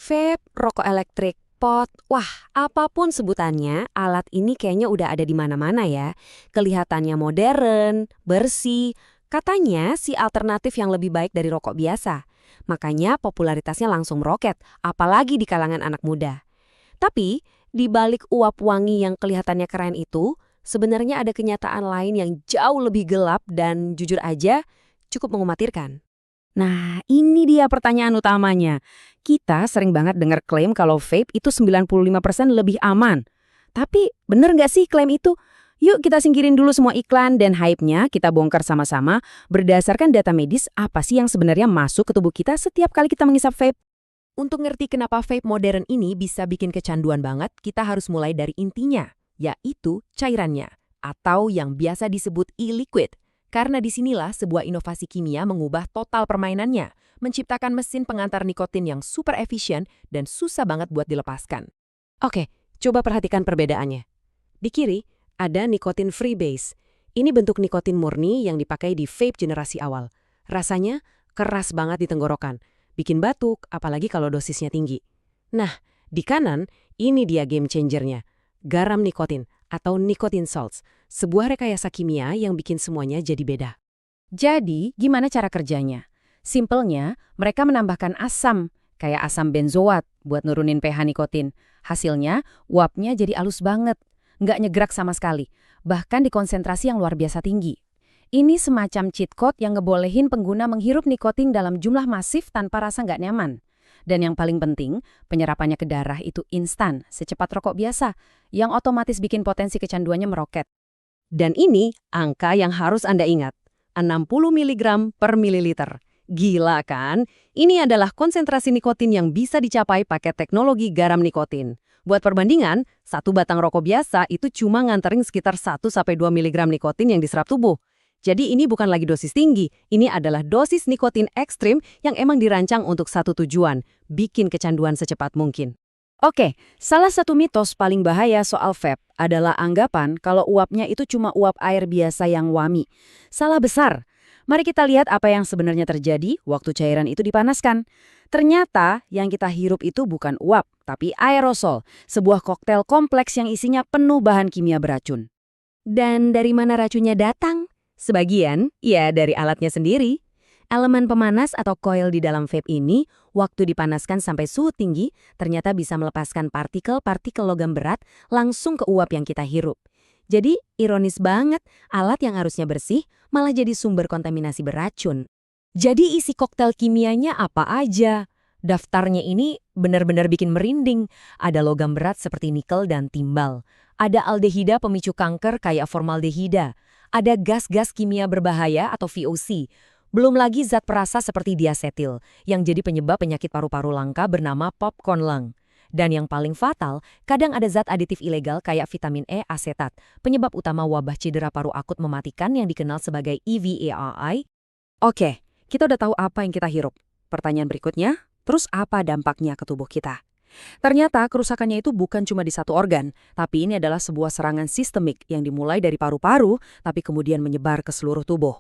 Vape, rokok elektrik, pot, wah apapun sebutannya, alat ini kayaknya udah ada di mana-mana ya. Kelihatannya modern, bersih, katanya si alternatif yang lebih baik dari rokok biasa. Makanya popularitasnya langsung meroket, apalagi di kalangan anak muda. Tapi, di balik uap wangi yang kelihatannya keren itu, sebenarnya ada kenyataan lain yang jauh lebih gelap dan jujur aja cukup mengumatirkan. Nah, ini dia pertanyaan utamanya. Kita sering banget dengar klaim kalau vape itu 95% lebih aman. Tapi bener nggak sih klaim itu? Yuk kita singkirin dulu semua iklan dan hype-nya, kita bongkar sama-sama berdasarkan data medis apa sih yang sebenarnya masuk ke tubuh kita setiap kali kita mengisap vape. Untuk ngerti kenapa vape modern ini bisa bikin kecanduan banget, kita harus mulai dari intinya, yaitu cairannya, atau yang biasa disebut e-liquid. Karena disinilah sebuah inovasi kimia mengubah total permainannya, menciptakan mesin pengantar nikotin yang super efisien dan susah banget buat dilepaskan. Oke, coba perhatikan perbedaannya. Di kiri, ada nikotin freebase. Ini bentuk nikotin murni yang dipakai di vape generasi awal. Rasanya keras banget di tenggorokan, bikin batuk, apalagi kalau dosisnya tinggi. Nah, di kanan, ini dia game changernya. Garam nikotin atau nicotine salts, sebuah rekayasa kimia yang bikin semuanya jadi beda. Jadi, gimana cara kerjanya? Simpelnya, mereka menambahkan asam, kayak asam benzoat buat nurunin pH nikotin. Hasilnya, uapnya jadi halus banget, nggak nyegrak sama sekali, bahkan di konsentrasi yang luar biasa tinggi. Ini semacam cheat code yang ngebolehin pengguna menghirup nikotin dalam jumlah masif tanpa rasa nggak nyaman. Dan yang paling penting, penyerapannya ke darah itu instan, secepat rokok biasa, yang otomatis bikin potensi kecanduannya meroket. Dan ini angka yang harus Anda ingat, 60 mg per mililiter. Gila kan? Ini adalah konsentrasi nikotin yang bisa dicapai pakai teknologi garam nikotin. Buat perbandingan, satu batang rokok biasa itu cuma nganterin sekitar 1-2 mg nikotin yang diserap tubuh. Jadi ini bukan lagi dosis tinggi, ini adalah dosis nikotin ekstrim yang emang dirancang untuk satu tujuan, bikin kecanduan secepat mungkin. Oke, salah satu mitos paling bahaya soal vape adalah anggapan kalau uapnya itu cuma uap air biasa yang wami. Salah besar. Mari kita lihat apa yang sebenarnya terjadi waktu cairan itu dipanaskan. Ternyata yang kita hirup itu bukan uap, tapi aerosol, sebuah koktail kompleks yang isinya penuh bahan kimia beracun. Dan dari mana racunnya datang? Sebagian, ya dari alatnya sendiri. Elemen pemanas atau coil di dalam vape ini, waktu dipanaskan sampai suhu tinggi, ternyata bisa melepaskan partikel-partikel logam berat langsung ke uap yang kita hirup. Jadi, ironis banget, alat yang harusnya bersih malah jadi sumber kontaminasi beracun. Jadi isi koktail kimianya apa aja? Daftarnya ini benar-benar bikin merinding. Ada logam berat seperti nikel dan timbal. Ada aldehida pemicu kanker kayak formaldehida. Ada gas-gas kimia berbahaya atau VOC. Belum lagi zat perasa seperti diasetil, yang jadi penyebab penyakit paru-paru langka bernama popcorn lung. Dan yang paling fatal, kadang ada zat aditif ilegal kayak vitamin E asetat, penyebab utama wabah cedera paru akut mematikan yang dikenal sebagai EVARI. Oke, kita udah tahu apa yang kita hirup. Pertanyaan berikutnya, terus apa dampaknya ke tubuh kita? Ternyata kerusakannya itu bukan cuma di satu organ, tapi ini adalah sebuah serangan sistemik yang dimulai dari paru-paru, tapi kemudian menyebar ke seluruh tubuh.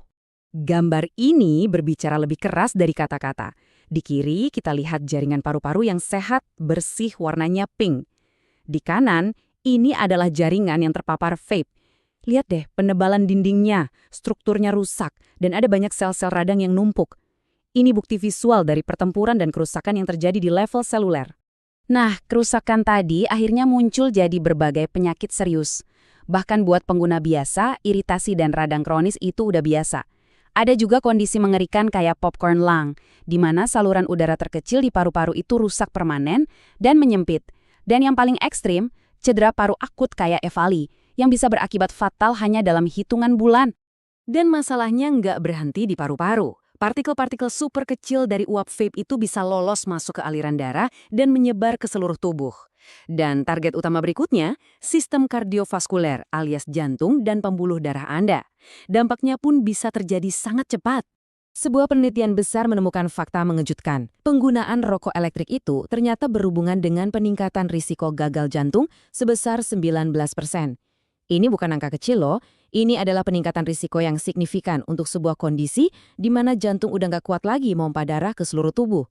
Gambar ini berbicara lebih keras dari kata-kata. Di kiri kita lihat jaringan paru-paru yang sehat, bersih, warnanya pink. Di kanan, ini adalah jaringan yang terpapar vape. Lihat deh, penebalan dindingnya, strukturnya rusak, dan ada banyak sel-sel radang yang numpuk. Ini bukti visual dari pertempuran dan kerusakan yang terjadi di level seluler. Nah, kerusakan tadi akhirnya muncul jadi berbagai penyakit serius. Bahkan buat pengguna biasa, iritasi dan radang kronis itu udah biasa. Ada juga kondisi mengerikan kayak popcorn lung, di mana saluran udara terkecil di paru-paru itu rusak permanen dan menyempit. Dan yang paling ekstrim, cedera paru akut kayak EVALI, yang bisa berakibat fatal hanya dalam hitungan bulan. Dan masalahnya nggak berhenti di paru-paru. Partikel-partikel super kecil dari uap vape itu bisa lolos masuk ke aliran darah dan menyebar ke seluruh tubuh. Dan target utama berikutnya, sistem kardiovaskuler alias jantung dan pembuluh darah Anda. Dampaknya pun bisa terjadi sangat cepat. Sebuah penelitian besar menemukan fakta mengejutkan. Penggunaan rokok elektrik itu ternyata berhubungan dengan peningkatan risiko gagal jantung sebesar 19%. Ini bukan angka kecil loh, ini adalah peningkatan risiko yang signifikan untuk sebuah kondisi di mana jantung udah nggak kuat lagi memompa darah ke seluruh tubuh.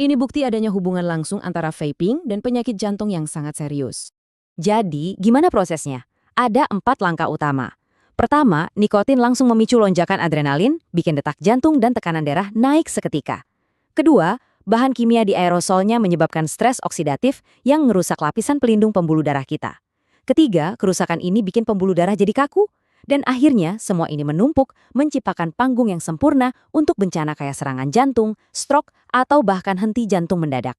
Ini bukti adanya hubungan langsung antara vaping dan penyakit jantung yang sangat serius. Jadi, gimana prosesnya? Ada 4 langkah utama. Pertama, nikotin langsung memicu lonjakan adrenalin, bikin detak jantung dan tekanan darah naik seketika. Kedua, bahan kimia di aerosolnya menyebabkan stres oksidatif yang merusak lapisan pelindung pembuluh darah kita. Ketiga, kerusakan ini bikin pembuluh darah jadi kaku. Dan akhirnya, semua ini menumpuk, menciptakan panggung yang sempurna untuk bencana kayak serangan jantung, stroke, atau bahkan henti jantung mendadak.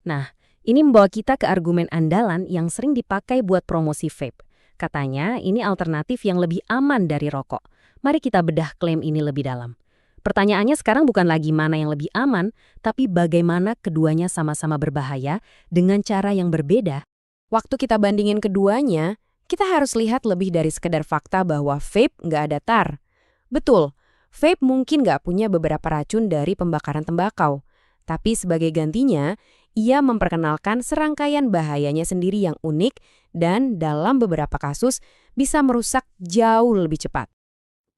Nah, ini membawa kita ke argumen andalan yang sering dipakai buat promosi vape. Katanya, ini alternatif yang lebih aman dari rokok. Mari kita bedah klaim ini lebih dalam. Pertanyaannya sekarang bukan lagi mana yang lebih aman, tapi bagaimana keduanya sama-sama berbahaya dengan cara yang berbeda. Waktu kita bandingin keduanya, kita harus lihat lebih dari sekedar fakta bahwa vape nggak ada tar. Betul, vape mungkin nggak punya beberapa racun dari pembakaran tembakau. Tapi sebagai gantinya, ia memperkenalkan serangkaian bahayanya sendiri yang unik dan dalam beberapa kasus bisa merusak jauh lebih cepat.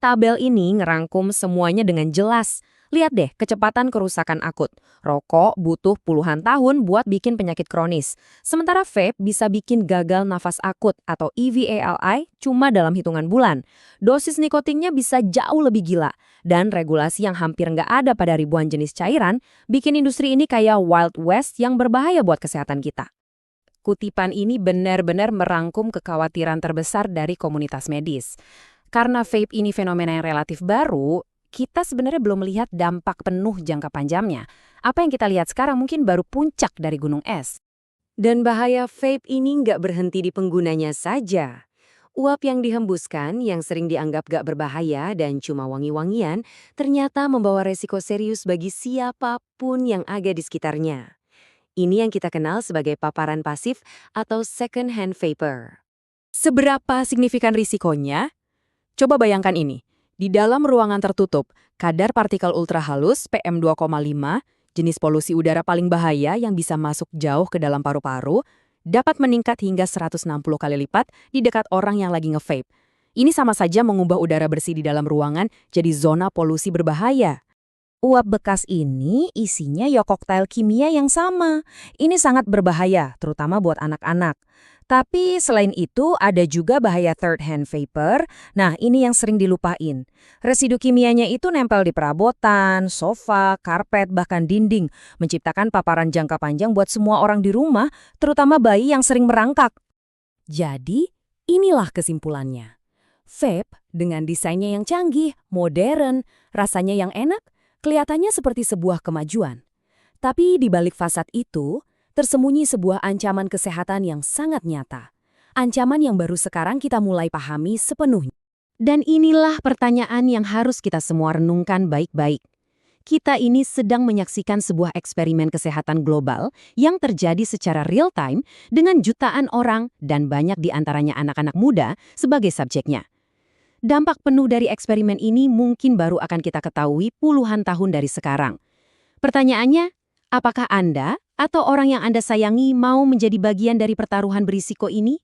Tabel ini ngerangkum semuanya dengan jelas. Lihat deh kecepatan kerusakan akut. Rokok butuh puluhan tahun buat bikin penyakit kronis. Sementara vape bisa bikin gagal nafas akut atau EVALI cuma dalam hitungan bulan. Dosis nikotinnya bisa jauh lebih gila. Dan regulasi yang hampir nggak ada pada ribuan jenis cairan bikin industri ini kayak Wild West yang berbahaya buat kesehatan kita. Kutipan ini benar-benar merangkum kekhawatiran terbesar dari komunitas medis. Karena vape ini fenomena yang relatif baru, kita sebenarnya belum melihat dampak penuh jangka panjangnya. Apa yang kita lihat sekarang mungkin baru puncak dari gunung es. Dan bahaya vape ini nggak berhenti di penggunanya saja. Uap yang dihembuskan yang sering dianggap gak berbahaya dan cuma wangi-wangian, ternyata membawa resiko serius bagi siapapun yang ada di sekitarnya. Ini yang kita kenal sebagai paparan pasif atau second hand vapor. Seberapa signifikan risikonya? Coba bayangkan ini. Di dalam ruangan tertutup, kadar partikel ultrahalus PM2,5, jenis polusi udara paling bahaya yang bisa masuk jauh ke dalam paru-paru, dapat meningkat hingga 160 kali lipat di dekat orang yang lagi nge-vape. Ini sama saja mengubah udara bersih di dalam ruangan jadi zona polusi berbahaya. Uap bekas ini isinya ya koktail kimia yang sama. Ini sangat berbahaya, terutama buat anak-anak. Tapi selain itu ada juga bahaya third hand vapor. Nah, ini yang sering dilupain. Residu kimianya itu nempel di perabotan, sofa, karpet, bahkan dinding, menciptakan paparan jangka panjang buat semua orang di rumah, terutama bayi yang sering merangkak. Jadi, inilah kesimpulannya. Vape dengan desainnya yang canggih, modern, rasanya yang enak, kelihatannya seperti sebuah kemajuan. Tapi di balik fasad itu, tersembunyi sebuah ancaman kesehatan yang sangat nyata. Ancaman yang baru sekarang kita mulai pahami sepenuhnya. Dan inilah pertanyaan yang harus kita semua renungkan baik-baik. Kita ini sedang menyaksikan sebuah eksperimen kesehatan global yang terjadi secara real time dengan jutaan orang dan banyak di antaranya anak-anak muda sebagai subjeknya. Dampak penuh dari eksperimen ini mungkin baru akan kita ketahui puluhan tahun dari sekarang. Pertanyaannya, apakah Anda atau orang yang Anda sayangi mau menjadi bagian dari pertaruhan berisiko ini?